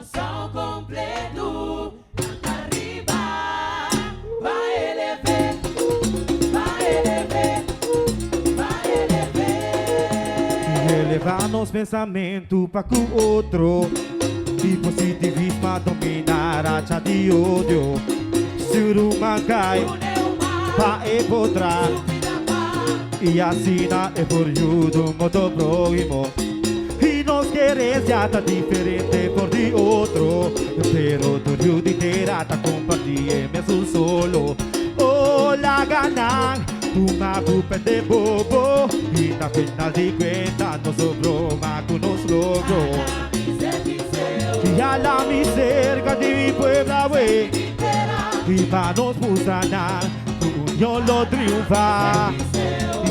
canção completo. Canta arriba, vai elever, vai elever, vai elever. Elevar nos pensamentos para que o outro de positivismo dominar a chá de ódio. Suruma cai, pa e potrà. E assina é por judo modo próximo. E nos querência tá diferente por de outro. Pero tu judo inteira tá compartilhe mesmo solo. Olha ganang, tu ma culpa de bobo. E na final de cuenta nos sobrou, mas nos logrou. E a la miserga de mi puebla, wey. Y para nos buscar tu unión lo triunfa.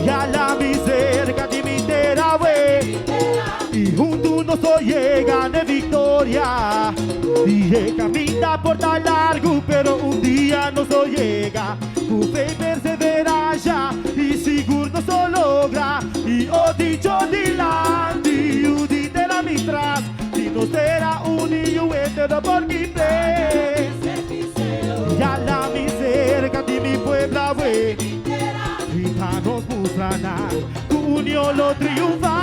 Y a la miserga de mi tera, wey. Y juntos nos llegan de victoria. Y camina por tan largo, pero un día nos llega. Tu fe y perseverancia, y seguro nos lo logra. Y ho dicho dilante, y ditela mitras. Si nos terá unido, entero por mi fe. Y a la miserga de mi puebla, wey. Y para nos mostrar tu unión lo triunfa.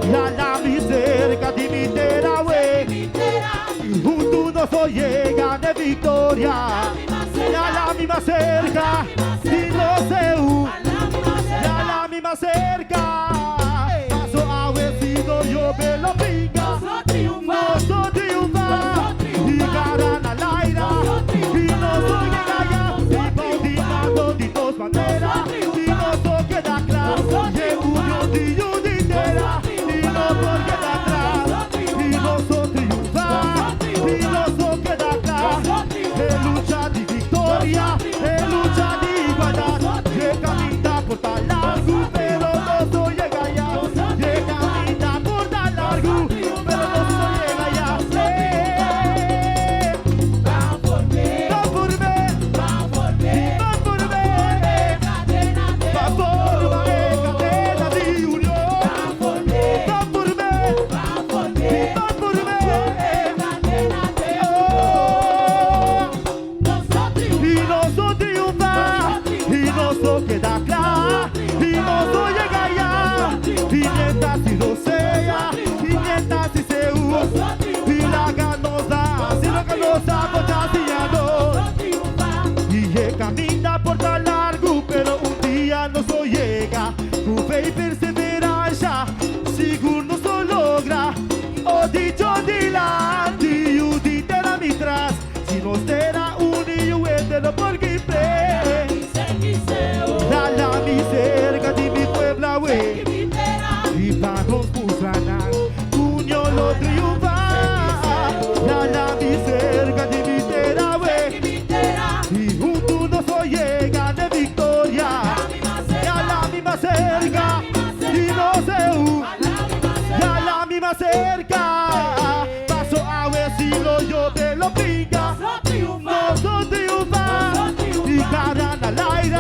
Y a la miserga de mi tera, wey. Y juntos nos llegan de victoria. Y a la misma cerca, y no se y a la misma cerca. Paso a vecino, yo me lo pinga. No triunfa, y ganan al aire. Y no soy allá, y bautizando de dos maneras. Y no soy queda claro, y unión de unidera. Y no soy queda atrás, y no soy triunfar. Y no soy queda claro, es lucha de victoria, es lucha de igualdad. Y camina por tan largo, pero no soy llega allá. Y camina por tan largo, pero no soy llega allá. Va por mí, Va por mí, va por mí, va por mí. cadena de Va por mí, cadena de unión. va por mí, Va por mí, va por mí, va por mí. cadena de Oh. nosotros. Y nosotros triunfa, y nosotros queda claro, y nosotros llega allá. Y mientras si lo sea, y mientras si se usa, y la ganosa, si lo ganosa, y él camina por tan largo, pero un día no se llega. Tu fe y perseverancia, seguro no se logra. Ho dicho dilante, y ditela mitras. Si nos terá unido, entero por que a la miserga de mi puebla, wey. Y para nos mostrar unión lo triunfa. A la miserga de mi tera, wey. Y juntos nos llegan de victoria. Y a la misma cerca, y no se y a la misma cerca. Paso a vecino, yo te lo pinga. Nosotros triunfa, y ganan al aire.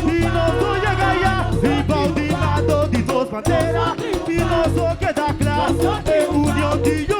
Y nosotros llega allá, y bautizando de dos banderas. Y nosotros queda claro, en unión de